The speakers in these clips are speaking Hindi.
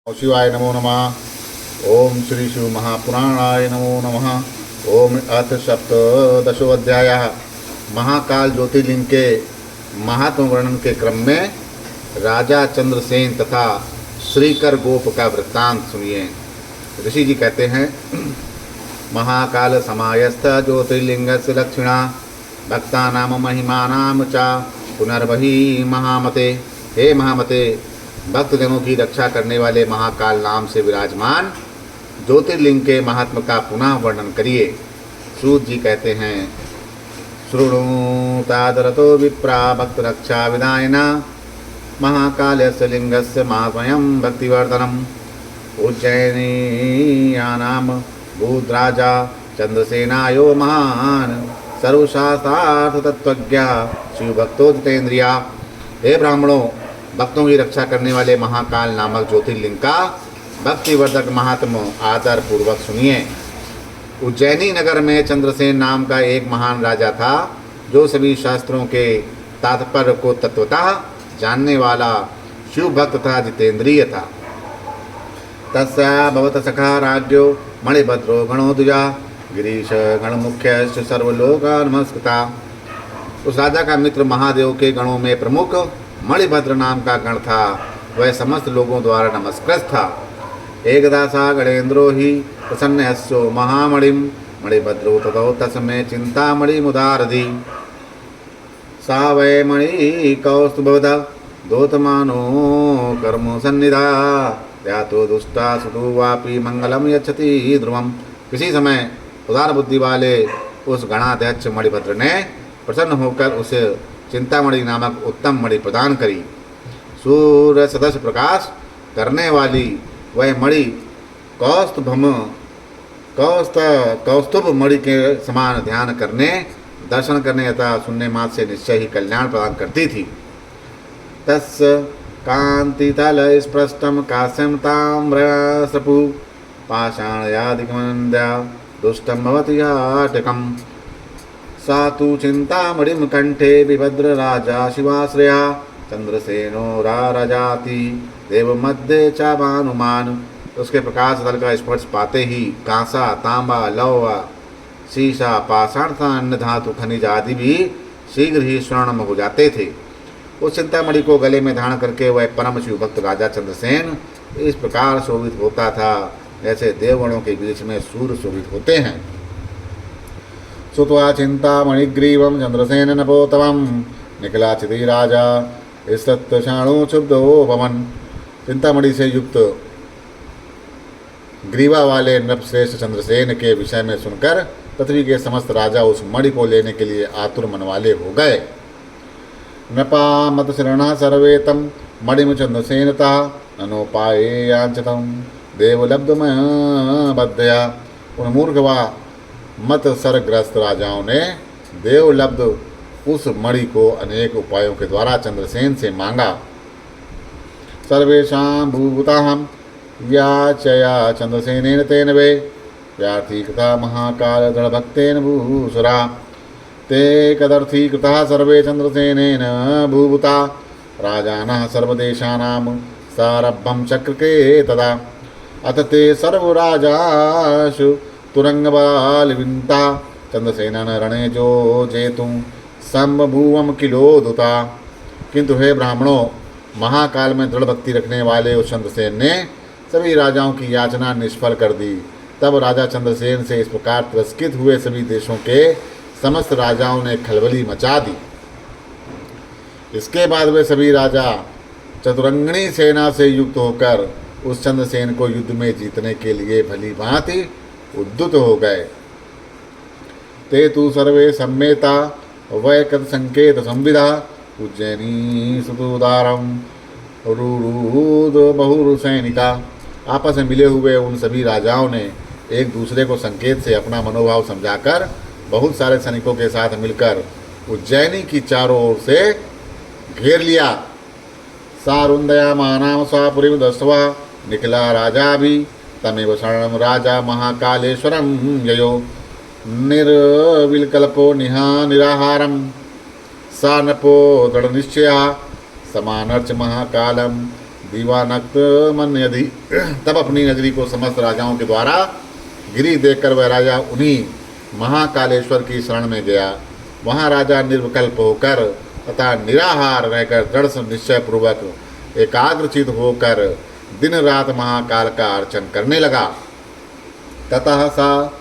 शिवाय नमो नमः। ओम श्री शिव महापुराणाय नमो नमः। ओम अथ सप्तदशोऽध्यायः। महाकाल ज्योतिर्लिंग के महात्म वर्णन के क्रम में राजा चंद्रसेन तथा श्रीकर गोप का वृत्तांत सुनिए। ऋषि जी कहते हैं, महाकाल समायस्थ ज्योतिर्लिंगस्य लक्षिणा भक्तानाम महिमानाम च पुनर्वही महामते। हे महामते, भक्तजनों की रक्षा करने वाले महाकाल नाम से विराजमान ज्योतिर्लिंग के महात्म का पुनः वर्णन करिए। सूत जी कहते हैं, शृणु तादरतो विप्रा भक्त रक्षा विदायना महाकालस्य लिंगस्य महात्म्यं भक्तिवर्धनम्। उज्जयिन्यानां भूद्राजा चंद्रसेनायो महान् सर्वशास्त्रार्थ तत्वज्ञा शिवभक्तो जितेन्द्रिया। हे ब्राह्मणों, भक्तों की रक्षा करने वाले महाकाल नामक ज्योतिर्लिंग का भक्तिवर्धक महात्म आदर पूर्वक सुनिए। उज्जैनी नगर में चंद्रसेन नाम का एक महान राजा था, जो सभी शास्त्रों के तात्पर्य को तत्वतः जानने वाला शिव भक्त तथा जितेंद्रिय था। तस्या भवत सखा राज्यो मणिभद्रो गणोदुजा गिरीश गणमुख्य सर्वलोका नमस्कृता। उस राजा का मित्र महादेव के गणों में प्रमुख मणिभद्र नाम का गण था। वह समस्त लोगों द्वारा नमस्कृत था। एकदा सा गणेन्द्रो ही प्रसन्नहस्यो महामणिम मणिभद्रो ततो तस्मै चिंतामणिमुदारधि। सा वै मणि कौस्तुभवदा दोतमानो कर्म सन्निधा यातो दुष्टा सुतो वापि मंगलम यच्छति ध्रुवम। किसी समय उदार बुद्धि वाले उस गणाध्यक्ष मणिभद्र ने प्रसन्न होकर उसे चिंतामणि नामक उत्तम मणि प्रदान करी। सूर्य सदस्य प्रकाश करने वाली वह मणि कौस्तुभ मणि के समान ध्यान करने, दर्शन करने अथवा सुनने मात्र से निश्चय ही कल्याण प्रदान करती थी। तस् कांतितल स्पृष्टम काश्यम ताम्रसपु पाषाणयादिकमन्द्या दुष्टम भवति याटकम्। सा तु चिंतामणिं कंठे बिभद्र राजा शिवाश्रया चंद्रसेनो राजाति देव मध्य च भानुमान। उसके प्रकाश दल का स्पर्श पाते ही कांसा, तांबा, लौह, शीशा, पाषाण तथा अन्य धातु खनिज आदि भी शीघ्र ही स्वर्णम हो जाते थे। उस चिंतामणि को गले में धारण करके वह परम शिव भक्त राजा चंद्रसेन इस प्रकार शोभित होता था, जैसे देवगणों के बीच में सूर्य शोभित होते हैं। सुत्वा चिंतामणिग्रीवं चंद्रसेन नपोतमं निकला चिति राजा स्तत्क्षाणो क्षुब्धो भवन। चिंतामणि से युक्त ग्रीवा वाले नृपश्रेष्ठ चंद्रसेन के विषय में सुनकर पृथ्वी के समस्त राजा उस मणि को लेने के लिए आतुर मन वाले हो गए। नृपा मत शरणा सर्वे तम मणिम चंद्रसेनता ननोपाये याचतम देवलब्धमय बद्धया। उन मूर्ख व मत सरग्रस्त राजाओं ने देवलब्ध उस मणि को अनेक उपायों के द्वारा चंद्रसेन से मांगा। सर्वेषां भूभूताहं याचया चंद्रसेनेन तेन वे व्यार्थीकृता महाकाल दृढ़भक्तेन भूसुरा। ते कदर्थीकृताः सर्वे चंद्रसेनेन भूभूता राजानः सर्वदेशानां सारभ्यं चक्रके तदा। अथ ते सर्वराजासु तुरंगबालविंता चंद्रसेनन रणे जो जेतुं संभुवम किलोदुता। किंतु हे ब्राह्मणों, महाकाल में दृढ़ भक्ति रखने वाले उस चंद्रसेन ने सभी राजाओं की याचना निष्फल कर दी। तब राजा चंद्रसेन से इस प्रकार तिरस्कृत हुए सभी देशों के समस्त राजाओं ने खलबली मचा दी। इसके बाद वे सभी राजा चतुरंगिणी सेना से युक्त होकर उस चंद्रसेन को युद्ध में जीतने के लिए भली भांति उद्युत हो गए। ते तु सर्वे सम्मेता वैकत संकेत संविदा उज्जैनी सुतुदारम रुरुद बहुरुसैनिका। आपस में मिले हुए उन सभी राजाओं ने एक दूसरे को संकेत से अपना मनोभाव समझाकर बहुत सारे सैनिकों के साथ मिलकर उज्जैनी की चारों ओर से घेर लिया। सारुंदया मानाम स्वापुरीम दस्वा निकला राजा भी तमेव शरणं राजा महाकालेश्वरं ययो निर्विकल्पो निराहारं सा नपो दृढ़ निश्चया समानर्च महाकालम दीवानक्त मन यदि। तब अपनी नगरी को समस्त राजाओं के द्वारा गिरी देखकर वह राजा उन्हीं महाकालेश्वर की शरण में गया। वहाँ राजा निर्विकल्प होकर तथा निराहार रहकर दृढ़ निश्चय पूर्वक एकाग्रचित होकर दिन रात महाकाल का अर्चन करने लगा। ततः सा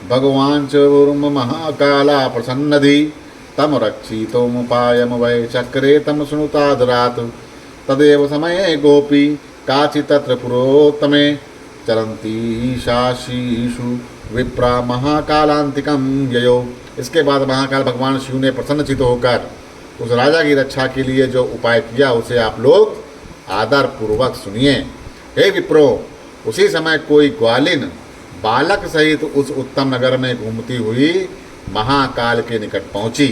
भगवान च उर्म महाकाला प्रसन्नधि तम रक्षितोमुपायम वै चक्रे तम सुनुतादरात् तदेव समये गोपी काचि तत्र पुरोत्तमे चलंती शाशीषु विप्रा महाकालांतिकम ययो। इसके बाद महाकाल भगवान शिव ने प्रसन्नचित होकर उस राजा की रक्षा के लिए जो उपाय किया उसे आप लोग आदर पूर्वक सुनिए। हे विप्रो, उसी समय कोई ग्वालिन बालक सहित उस उत्तम नगर में घूमती हुई महाकाल के निकट पहुंची।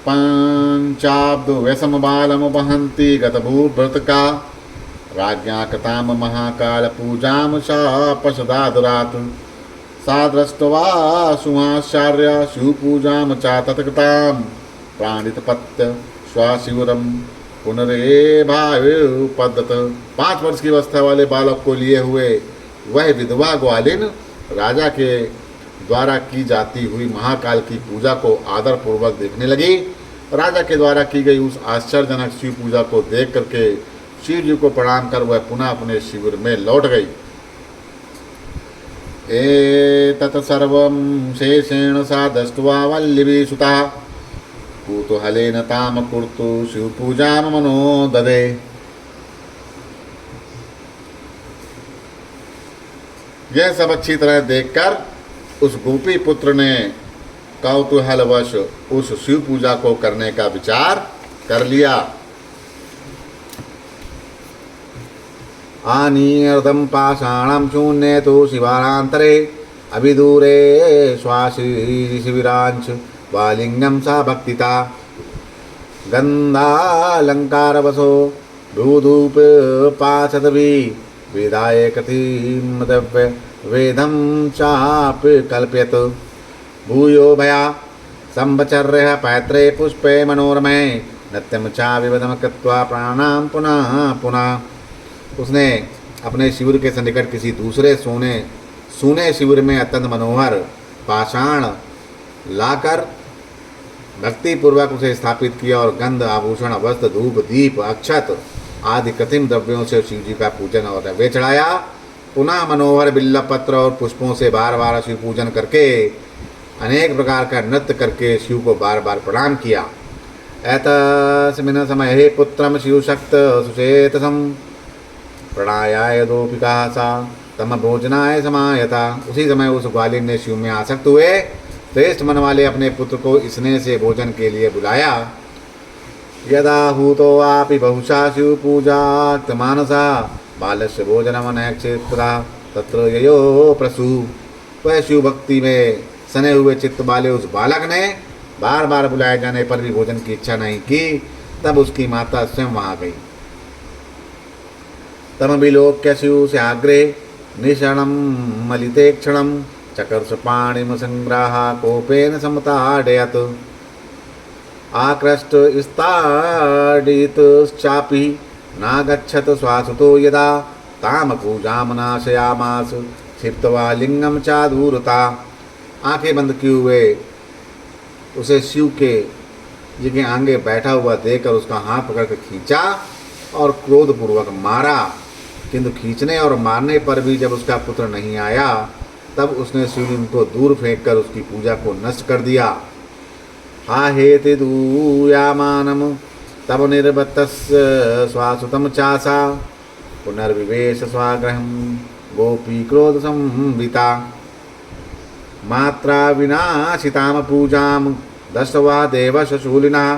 पंचाब्द व्यसम बालम वहंती गतभूभृतका राज्ञा कृताम महाकाल पूजाम शापशदादरात् सा दृष्ट्वा सुहाश्चार्य शिवपूजाम चा तत्कृताम प्राणितपत्य स्वाशिवरम पुनरेभायुपद्दत। 5 वर्ष की अवस्था वाले बालक को लिए हुए वह विधवा ग्वालिन राजा के द्वारा की जाती हुई महाकाल की पूजा को आदर पूर्वक देखने लगी। राजा के द्वारा की गई उस आश्चर्यजनक शिव पूजा को देख करके शिव जी को प्रणाम कर वह पुनः अपने शिविर में लौट गई। एतत् सर्वं शेषेण सा दष्ट्वा वल्लभी सुता कुतूहलेन ताम कुर्तु शिव पूजा मनो ददे। यह सब अच्छी तरह देखकर उस गोपी पुत्र ने कौतूहलवश उस शिव पूजा को करने का विचार कर लिया। आनीर्दं पाषाणं शून्ये तो शिवारान्तरे अभिदूरे श्वासी शिविरांश वालिंगम सा भक्तिता गंधालंकारवसो भूधूप पाशदभि वेदाय कथिमदव्य वेदं चाप कल्पयत भूयो भया संवचर्य पैत्रे पुष्पे मनोरमे नत्यम चा विवदम कृत्वा प्राणाम पुनः पुनः। उसने अपने शिविर के सन्निकट किसी दूसरे सूने शिविर में अत्यंत मनोहर पाषाण लाकर भक्ति पूर्वक उसे स्थापित किया और गंध आभूषण वस्त्र धूप दीप अक्षत आदि कृत्रिम द्रव्यों से शिव जी का पूजन और नैवेद्य चढ़ाया। पुनः मनोहर बिल्व पत्र और पुष्पों से बार बार शिव पूजन करके अनेक प्रकार का नृत्य करके शिव को बार बार प्रणाम किया। एतस्मिन् समये पुत्रम शिवशक्त सुचेतसं प्रणायाय दोपिका सा तम भोजनाय समायता। उसी समय उस ग्वालिन ने शिव में आसक्त हुए श्रेष्ठ मन वाले अपने पुत्र को स्नेह से भोजन के लिए बुलाया। यदा हूतो आपि बहुशा शिव पूजाक्त मानसा बालस्य भोजनमनैक्षिप्रा तत्र ययो प्रसू। वह शिव भक्ति में सने हुए चित्त वाले उस बालक ने बार बार बुलाए जाने पर भी भोजन की इच्छा नहीं की। तब उसकी माता स्वयं वहाँ गई। तमविलोक्य शिव से आग्रे निषणं मलिते क्षणं चकर्ष पाणिम संग्राह कोपेन समताडयत् आकृष्ट स्ताडितश्चापि नागच्छत श्वासतो यदा ताम पूजाम नाशयामास क्षिप्त्वा लिंगम चा दूरता। आंखें बंद किए हुए उसे शिव के जी के आगे बैठा हुआ देखकर उसका हाथ पकड़कर खींचा और क्रोधपूर्वक मारा। किंतु खींचने और मारने पर भी जब उसका पुत्र नहीं आया तब उसने शिवलिंग को दूर फेंककर उसकी पूजा को नष्ट कर दिया। हा हेति दूयामानम तब निर्बतस्य स्वासुतम चासा पुनर्विवेश स्वाग्रहम गोपी क्रोध संविता मात्रा विनाशिताम पूजाम दशवा देवशूलिना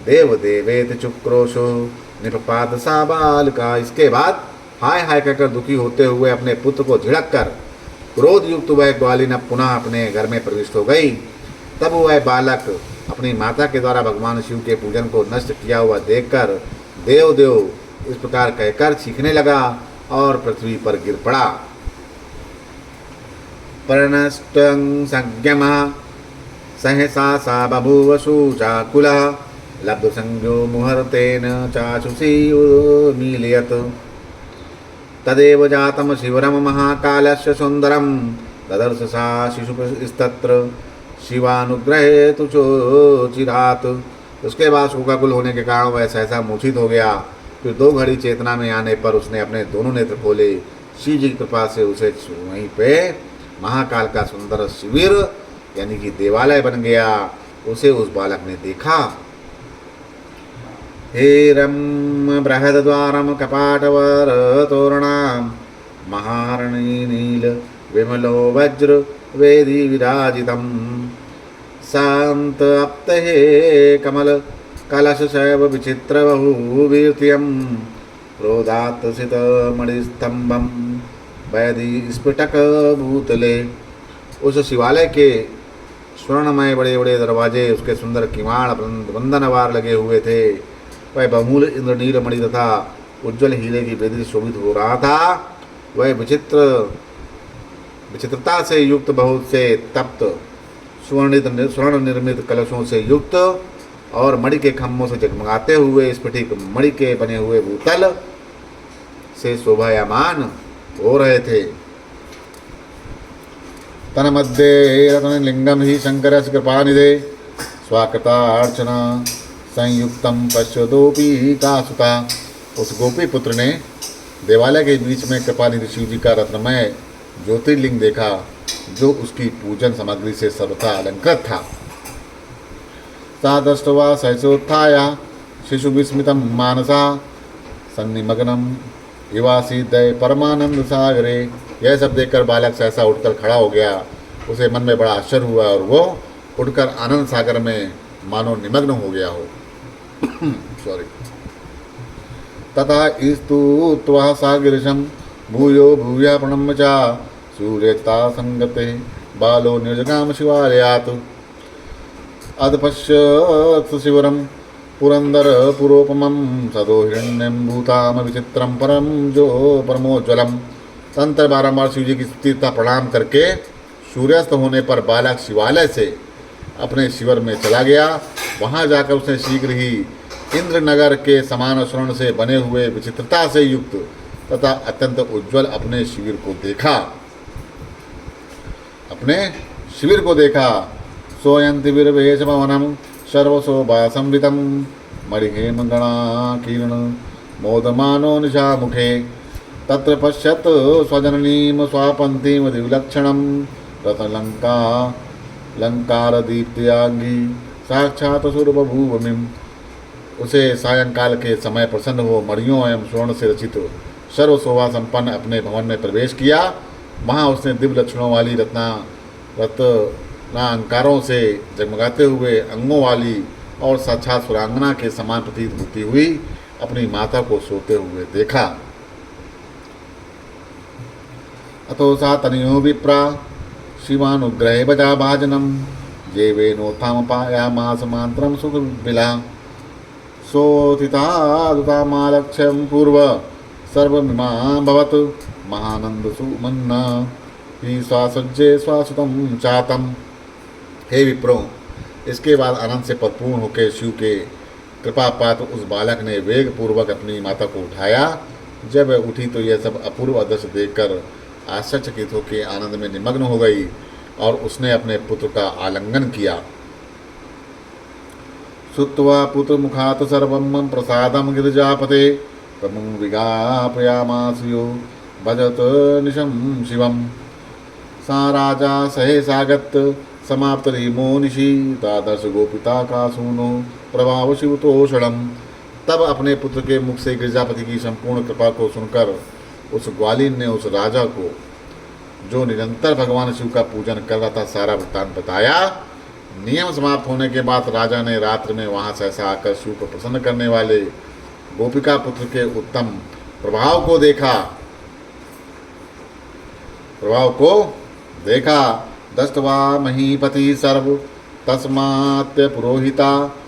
देव देवेत चुक्रोशो निपपात सा बालिका। इसके बाद हाय हाय कहकर दुखी होते हुए अपने पुत्र को झिड़क कर क्रोध युक्त वह ग्वालिन पुनः अपने घर में प्रविष्ट हो गई। तब वह बालक अपनी माता के द्वारा भगवान शिव के पूजन को नष्ट किया हुआ देखकर देव देव इस प्रकार कहकर चीखने लगा और पृथ्वी पर गिर पड़ा। प्रणष्टं संज्ञमः सहसा सा बभूव शुचाकुलः लब्धसंज्ञो मुहूर्तेन चाक्षुषी मीलयत् तदेव जातं शिवरं महाकालस्य सुन्दरं ददर्श सा शिशुस्तत्र शिवानुग्रहे तु चोचिरात्। उसके बाद शोकाकुल होने के कारण वह सहसा मूर्छित हो गया। फिर 2 घड़ी चेतना में आने पर उसने अपने दोनों नेत्र खोले। शिव जी की कृपा से उसे वहीं पे महाकाल का सुंदर शिविर यानी कि देवालय बन गया। उसे उस बालक ने देखा। हेरम बृहद्वारम कपाटवर तोरणाम महारणी नील विमलो वज्र वेदी विराजितम शांत अप्तहे कमल कलश शैव विचित्र बहुवीर्त्यम क्रोधात्सित मणिस्तंभम वैदी स्फुटक भूतले। उस शिवालय के स्वर्णमय बड़े बड़े दरवाजे, उसके सुंदर किवाड़ बंधनवार लगे हुए थे। वह बहुमूल्य इंद्रनील मणि तथा उज्ज्वल हीरे की वेदी शोभित हो रहा था। वह विचित्रता से युक्त बहुत से तप्त स्वर्ण निर्मित कलशों से युक्त और मणि के खम्भों से जगमगाते हुए स्फटिक मणि के बने हुए भूतल से शोभायमान हो रहे थे। तन्मध्ये रत्नलिंगम ही शंकर कृपानिधे स्वाकृतार्चना संयुक्तम पश्यदोपी का सुता। उस गोपी पुत्र ने देवालय के बीच में कृपानिधि शिव जी का रत्नमय ज्योतिर्लिंग देखा, जो उसकी पूजन सामग्री से सर्वथा अलंकृत था। सा दृष्ट्वा सहसोत्थाय शिशु विस्मितं मानसा सन्निमग्नम इवासीदय परमानंद सागरे। यह सब देखकर बालक सहसा उठकर खड़ा हो गया। उसे मन में बड़ा आश्चर्य हुआ और वो उठकर आनंद सागर में मानो निमग्न हो गया हो। सॉरी। तथा स्तुत्वा सागिरिशं भूयो भूया प्रणम्य चा सूर्यता संगते बालो निर्जगाम शिवालयात् अदपश्यत् शिवरं पुरंदर पुरोपमं सदो हिरण्यं भूताम विचित्रम परम जो परमोज्वलम। तंत्र बारंबार शिव जी की स्तुति तथा प्रणाम करके सूर्यास्त होने पर बालक शिवालय से अपने शिविर में चला गया। वहां जाकर उसने शीघ्र ही इंद्रनगर के समान स्वर्ण से बने हुए विचित्रता से युक्त तथा अत्यंत उज्ज्वल अपने शिविर को देखा। सोयंति विरवेश भवनम सर्वशोभा संवितम मणिहेम गणाकीर्ण मोदमानो निशा मुखे तत्र पश्यत स्वजननीम स्वापंतीम दिविलक्षणम रत्नलंका लंकार दीप्त्यागी साक्षात सुरभूमिम। उसे सायंकाल के समय प्रसन्न हो मणियों एवं स्वर्ण से रचित सर्वशोभा संपन्न अपने भवन में प्रवेश किया। वहाँ उसने दिव्य लक्षणों वाली रत्नांकारों से जगमगाते हुए अंगों वाली और साक्षात सुरांगना के समान प्रतीत होती हुई अपनी माता को सोते हुए देखा। अतो सा तनयो विप्रा शिवानुग्रहे बजा भाजनम ये वेनोत्थाम पाया मास मात्रम सुख बिला सोतितादुतामालक्ष्यं पूर्व सर्वमिमा भवत महानंद सुमन्ना ही स्वासज्जे स्वासुतम चातम। हे विप्रो, इसके बाद आनंद से परिपूर्ण होकर शिव के कृपा पात्र उस बालक ने वेग पूर्वक अपनी माता को उठाया। जब वह उठी तो यह सब अपूर्व दृश्य देखकर आश्चर्यचकित होकर आनंद में निमग्न हो गई और उसने अपने पुत्र का आलिंगन किया। श्रुत्वा पुत्र मुखात सर्वं प्रसादम गिरिजापते तमुं विज्ञापयामास यो भजत निशं शिवम। सा राजा सहसागत समाप्त रीमो निशि तादर्श गोपिता का सूनो प्रभाव शिवतोषणम। तब अपने पुत्र के मुख से गिरिजापति की संपूर्ण कृपा को सुनकर उस ग्वालिन ने उस राजा को, जो निरंतर भगवान शिव का पूजन कर रहा था, सारा वृत्तांत बताया। नियम समाप्त होने के बाद राजा ने रात्र में वहां सहसा आकर शिव को प्रसन्न करने वाले गोपिका पुत्र के उत्तम प्रभाव को देखा। दृष्ट्वा महीपति सर्व तस्मात्य पुरोहिता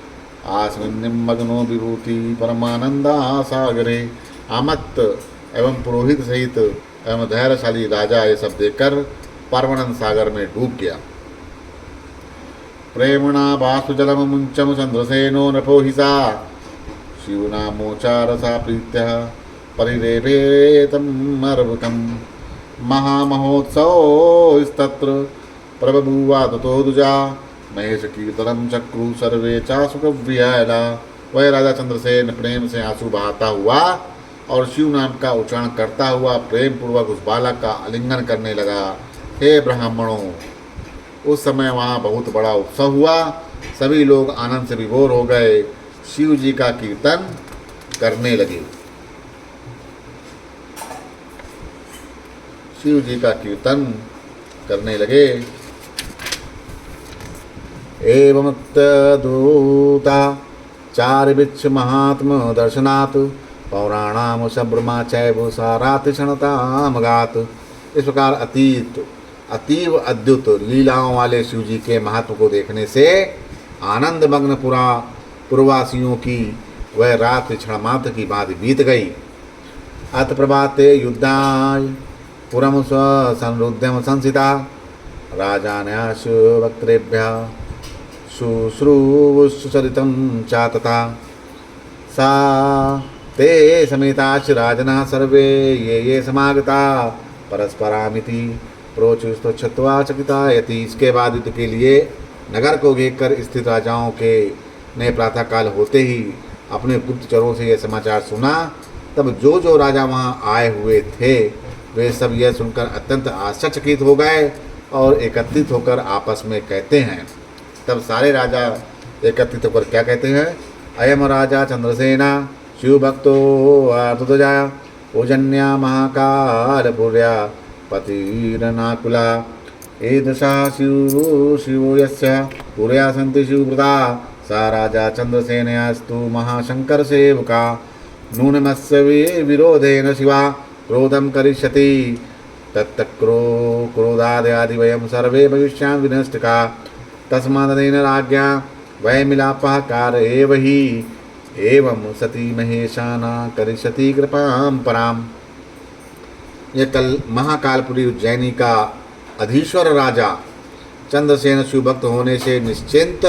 आस्मिन् मग्नो विभूति परमानंदा सागरे। आमत्त एवं पुरोहित सहित एवं धैर्यशाली राजा ये सब देखकर परमानंद सागर में डूब गया। प्रेमणा बाष्पजलम मुञ्चम चन्द्रसेनो नपोहिसा शिवनामोचारसा प्रीत्यः परिरेभेतम् अर्वकम् महामहोत्सवस्तत्र प्रबभूवादतो दुजा महेश कीर्तनम चक्रु सर्वे चासुकव्याला। वह राजा चंद्रसेन प्रेम से आंसू बहाता हुआ और शिव नाम का उच्चारण करता हुआ प्रेम पूर्वक उस बालक का आलिंगन करने लगा। हे ब्राह्मणों, उस समय वहाँ बहुत बड़ा उत्सव हुआ। सभी लोग आनंद से विभोर हो गए, शिव जी का कीर्तन करने लगे। शिव जी का कीर्तन करने लगे। एवमुक्तदूता चारिवृक्ष महात्म दर्शनात् पौराणाम सब्रमा चैव सारात् क्षणतामगात्। इस प्रकार अतीव अद्भुत लीलाओं वाले शिव जी के महत्व को देखने से आनंद मग्न पुरवासियों की वह रात क्षण मात्र की बात बीत गई। अत प्रभाते युद्धाय पुरम संरुध्यम संसिता राजान्याश वक्त्रेभ्यः शुश्रूवुश्चरितं चातता सा ते समेताश्च राजनः सर्वे ये समागता परस्परामिति प्रोचुस्तुच्छत्वा चकिता यति। इसके बाद युद्ध के लिए नगर को घेर स्थित राजाओं के ने प्रातःकाल होते ही अपने गुप्तचरों से यह समाचार सुना। तब जो राजा वहाँ आए हुए थे वे सब यह सुनकर अत्यंत आश्चर्यचकित हो गए और एकत्रित होकर आपस में कहते हैं। तब सारे राजा एकत्रित होकर क्या कहते हैं? अयम राजा चंद्रसेना शिव भक्तो आर्तुजा पूजन्या महाकालपुर्या पतिरनाकुला ईदृशा शिवो यस्य पुर्या सन्ति शिवव्रता सा राजा चंद्रसेनयास्तु महाशंकर सेवका नूनमस्य विरोधेन शिवा क्रोधं करिष्यति क्रोधादि वयं सर्वे भविष्यामः विनष्टका तस्मादेन राज्ञा वयमिलापः कार एव हि एवं सती महेशाना करिष्यति कृपां पराम। यह कल महाकालपुरी उज्जैनी का अधीश्वर राजा चंद्रसेन शिवभक्त होने से निश्चिंत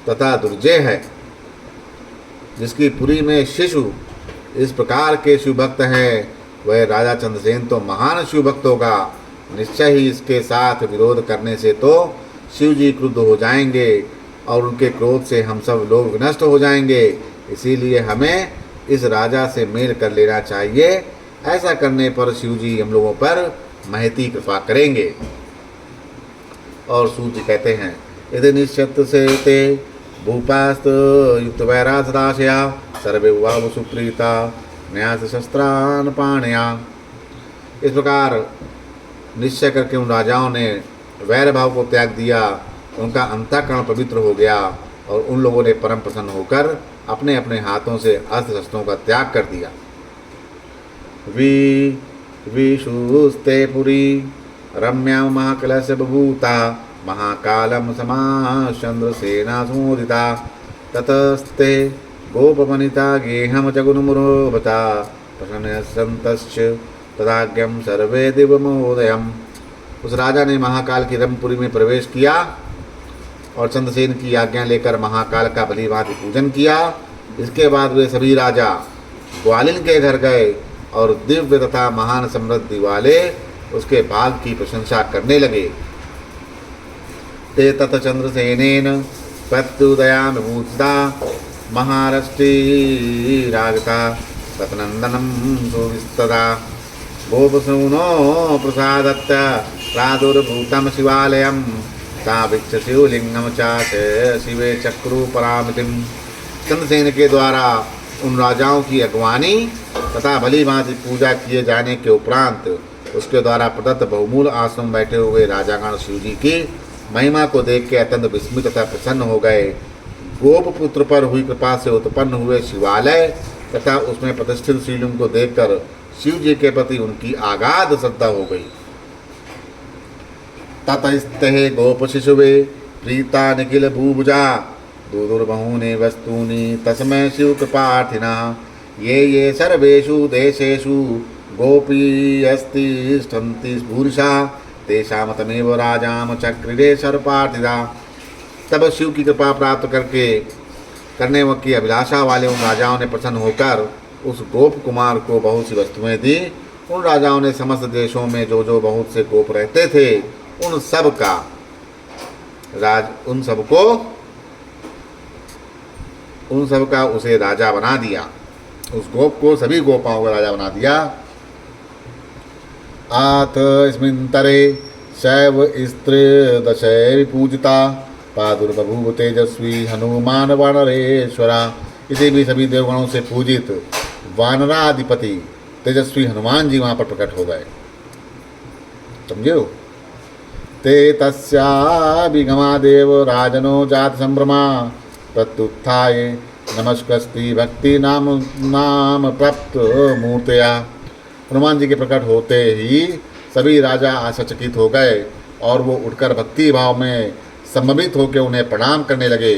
तथा दुर्जय है, जिसकी पुरी में शिशु इस प्रकार के शिवभक्त हैं। वह राजा चंद्रसेन तो महान शिवभक्त होगा। निश्चय ही इसके साथ विरोध करने से तो शिव जी क्रुद्ध हो जाएंगे और उनके क्रोध से हम सब लोग विनष्ट हो जाएंगे। इसीलिए हमें इस राजा से मेल कर लेना चाहिए। ऐसा करने पर शिव जी हम लोगों पर महती कृपा करेंगे। और सूर्य जी कहते हैं यदि निश्चित से ते भूपास्त युक्त वैरासदाशया सर्वे वाव सुप्रीता न्यास शस्त्रान पाणया। इस प्रकार निश्चय करके उन राजाओं ने वैर भाव को त्याग दिया, उनका अंतःकरण पवित्र हो गया और उन लोगों ने परम प्रसन्न होकर अपने अपने हाथों से अस्त्र शस्त्रों का त्याग कर दिया। विशुस्ते पुरी रम्या महाकलश बभूता महाकालम समाचंद्रसेना सुमोदिता ततस्ते गोपवनिता गेहम जगुन्मुरोभता प्रसन्नसन्तश्च तदाज्ञं सर्वे दिवमोदयम्। उस राजा ने महाकाल की रमपुरी में प्रवेश किया और चंद्रसेन की आज्ञा लेकर महाकाल का भलीभांति पूजन किया। इसके बाद वे सभी राजा ग्वालिन के घर गए और दिव्य तथा महान समृद्धि वाले उसके भाग की प्रशंसा करने लगे। ते तत चंद्रसेनेन प्रत्युदयानुभूता महाराष्ट्रीरागता तत्नंदनं सुविस्तदा गोपसूनो प्रसादत्त प्रादुर्भूतं शिवालयं सावीक्ष्य शिवलिंगं चाच शिवे चक्रु परामितिं। चंद्रसेन के द्वारा उन राजाओं की अगवानी तथा भली भांति पूजा किए जाने के उपरांत उसके द्वारा प्रदत्त बहुमूल आश्रम बैठे हुए राजागण शिव जी की महिमा को देख के अत्यंत विस्मित तथा प्रसन्न हो गए। गोपपुत्र पर हुई कृपा से उत्पन्न हुए शिवालय तथा उसमें प्रतिष्ठित शिवलिंग को देखकर शिव जी के प्रति उनकी आगाध श्रद्धा हो गई। ततस्ते गोप शिशुवे प्रीता निखिल भूभुजा दुर्बहूनि वस्तूनि तस्मै शिव कृपार्थिना ये सर्वेषु देशेषु गोपीयस्तिष्ठन्ति भूरिशा तेषां तमेव राजां चक्रिरे सर्पार्थिदा। तब शिव की कृपा प्राप्त करने की अभिलाषा वाले उन राजाओं ने प्रसन्न होकर उस गोप कुमार को बहुत सी वस्तुएं दी। उन राजाओं ने समस्त देशों में जो जो बहुत से गोप रहते थे उन सब का उसे राजा बना दिया। उस गोप को सभी गोपाओं का राजा बना दिया। आथ स्मिन्तरे शैव स्त्रीदशै पूजिता प्रादुर्बभूव तेजस्वी हनुमान वानरेश्वरा। इसे भी सभी देवगणों से पूजित वानराधिपति तेजस्वी हनुमान जी वहाँ पर प्रकट हो गए। समझो। ते तस्याभिगमादेव राजनो जात संभ्रमा प्रत्युत्थाय नमस्कस्ति भक्ति नाम प्राप्त मूर्तया। हनुमान जी के प्रकट होते ही सभी राजा आश्चर्यचकित हो गए और वो उठकर भक्ति भाव में सम्मिलित होकर उन्हें प्रणाम करने लगे।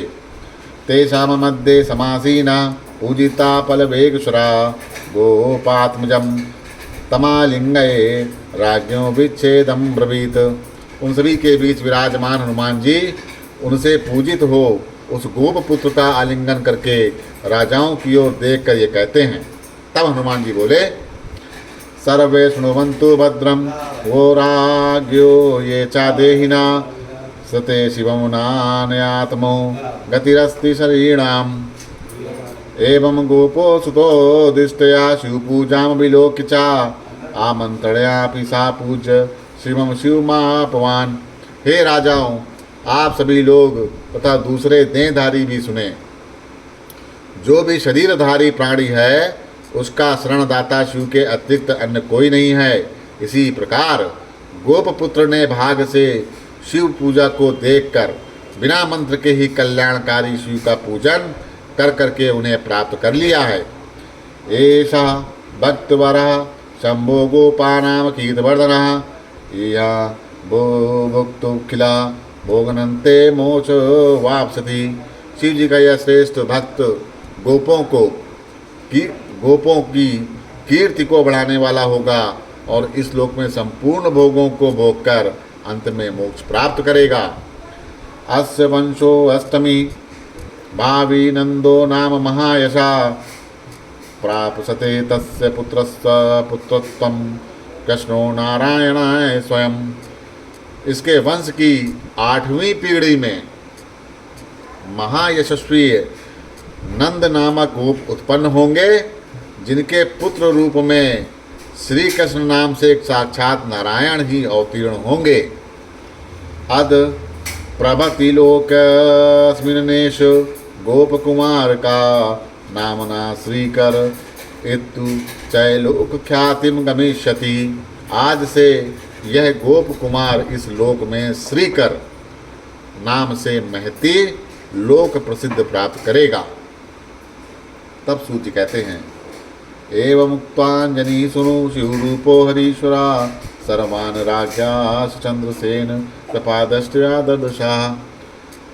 तेषां मध्ये समासीना पूजिता फलवेगसुरा गोपात्मजं तमालिंगये राज्ञों विच्छेदम ब्रवीत। उन सभी के बीच विराजमान हनुमान जी उनसे पूजित हो उस गोप पुत्र का आलिंगन करके राजाओं की ओर देख कर ये कहते हैं। तब हनुमान जी बोले, सर्वे शृण्वन्तु भद्रम वो राज्ञो ये चा देहिना सते शिवं नानयात्मो गतिरस्ति शरीणाम। एवं गोपो सुतो दिष्टया शिवपूजां विलोक्य च आमंत्रणयापि सा पूज्य शिवम शिवमापवान। हे राजाओं, आप सभी लोग तथा दूसरे देहधारी भी सुने। जो भी शरीरधारी प्राणी है उसका शरणदाता शिव के अतिरिक्त अन्य कोई नहीं है। इसी प्रकार गोपपुत्र ने भाग से शिव पूजा को देखकर बिना मंत्र के ही कल्याणकारी शिव का पूजन कर करके उन्हें प्राप्त कर लिया है। ऐसा भक्तवरः शंभो गोपानाम कीर्तिवर्धनः या भुक्तुखिला भोगनन्ते मोक्ष वाप्स्यति। शिव जी का यह श्रेष्ठ भक्त गोपों की कीर्ति को बढ़ाने वाला होगा और इस लोक में संपूर्ण भोगों को भोग कर अंत में मोक्ष प्राप्त करेगा। अस्य वंशो अष्टमी भावी नंदो नाम महायशा प्राप्स्यते तस्य पुत्रत्वं कृष्णो नारायणाय स्वयं। इसके वंश की 8वीं पीढ़ी में महायशस्वी नंद नामक गोप उत्पन्न होंगे, जिनके पुत्र रूप में श्री कृष्ण नाम से एक साक्षात नारायण ही अवतीर्ण होंगे। अद प्रभति लोकस्मिन्नेष गोप कुमार का नामना श्रीकर इतु चैलोक ख्यातिम गमिष्यति। आज से यह गोप कुमार इस लोक में श्रीकर नाम से महती लोक प्रसिद्ध प्राप्त करेगा। तब सूर्य कहते हैं, एवं मुक्तांजनी सुनु शिवरूपो हरीश्वरा सर्वान् राज्ञाश्च चंद्रसेन कृपादृष्ट्या ददर्शा।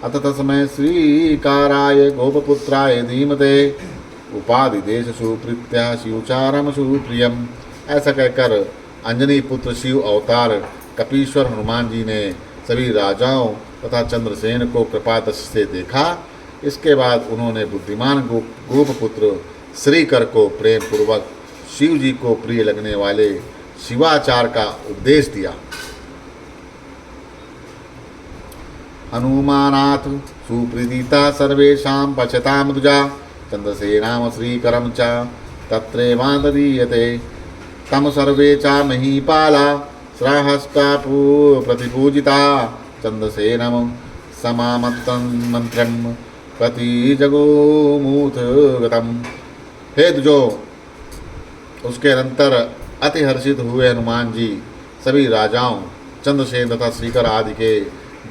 अथ तस्मै श्रीकाराय गोपपुत्राय धीमते उपाधि देश सुप्रीत्या शिवचारम सुप्रियम। ऐसा कहकर अंजनी पुत्र शिव अवतार कपीश्वर हनुमान जी ने सभी राजाओं तथा चंद्रसेन को कृपादृष्टि से देखा। इसके बाद उन्होंने बुद्धिमान गोपपुत्र श्रीकर को प्रेम पूर्वक शिव जी को प्रिय लगने वाले शिवाचार का उपदेश दिया। हनुमानाथ सुप्रीतिता सर्वेषां पश्यतां द्विजा चंद्रसेनाम श्रीकरं च तत्रैवान्तरीयते तम सर्वे च महीपाला सहस्ता प्रतिपूजिता चंद्रसेनम समामन्त्रं प्रति जगोमूथ गतम। हे जो उसके अनंतर अति हर्षित हुए हनुमान जी सभी राजाओं चंद्रसेन तथा श्रीकर आदि के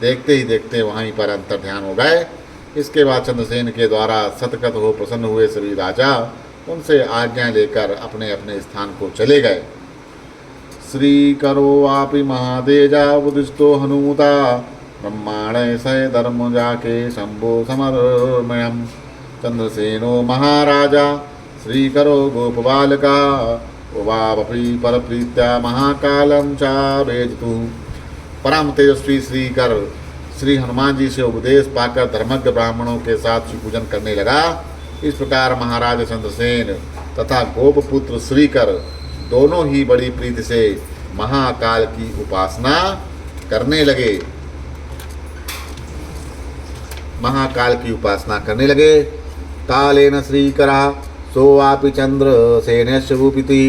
देखते ही देखते वहीं पर अंतर ध्यान हो गए। इसके बाद चंद्रसेन के द्वारा सतगत हो प्रसन्न हुए सभी राजा उनसे आज्ञा लेकर अपने अपने स्थान को चले गए। श्रीकरो वापि महातेजा उदिष्टो हनुमता ब्रह्माण्य सह धर्म जाके शंभो समर्मयम्। चंद्रसेनो महाराजा श्रीकरो गोपबालका उवापि परप्रीत्या महाकालं चावेजितु। परम तेजस्वी श्रीकर श्री हनुमान जी से उपदेश पाकर धर्मज्ञ ब्राह्मणों के साथ शिव पूजन करने लगा। इस प्रकार महाराज चंद्रसेन तथा गोपपुत्र श्रीकर दोनों ही बड़ी प्रीति से महाकाल की उपासना करने लगे। महाकाल की उपासना करने लगे। कालेन श्रीकरा सोवापि चंद्रसेनस्य भूपिति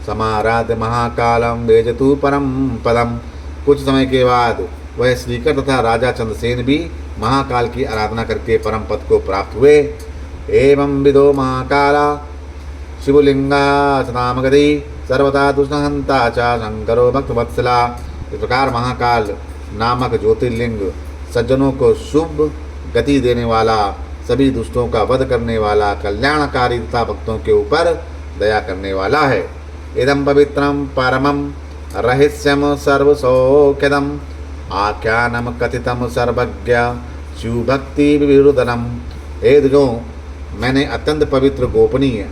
समाराध्य महाकालम वेजतु परम पदम। कुछ समय के बाद वह श्रीकर तथा राजा चंद्रसेन भी महाकाल की आराधना करके परम पद को प्राप्त हुए। एवं विदो महाकाला शिवलिंगा नामगति सर्वदा दुष्टहंता च शंकरो भक्तवत्सला। इस प्रकार महाकाल नामक ज्योतिर्लिंग सज्जनों को शुभ गति देने वाला, सभी दुष्टों का वध करने वाला, कल्याणकारी तथा भक्तों के ऊपर दया करने वाला है। इदं पवित्रम परमं रहस्यम सर्वसौख्यदम आख्यानम कथितम सर्वज्ञ शिवभक्ति विवृधनम। हे द्विजों, मैंने अत्यंत पवित्र, गोपनीय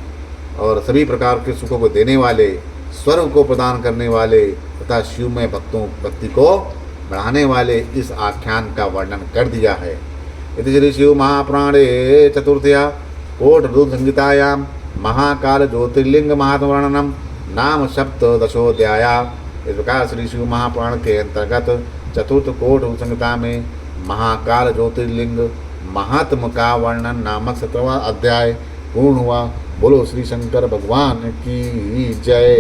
और सभी प्रकार के सुखों को देने वाले, स्वर्ग को प्रदान करने वाले तथा शिव में भक्ति को बढ़ाने वाले इस आख्यान का वर्णन कर दिया है। इति श्री शिव महापुराणे चतुर्थया कोटरूप संहितायां महाकाल ज्योतिर्लिंग महात्म वर्णनम नाम सप्तदशोऽध्याया। इस प्रकार श्री शिव महापुराण के अंतर्गत चतुर्थ कोट संहिता में महाकाल ज्योतिर्लिंग महात्म का वर्णन नामक 17वां अध्याय पूर्ण हुआ। बोलो श्री शंकर भगवान की जय।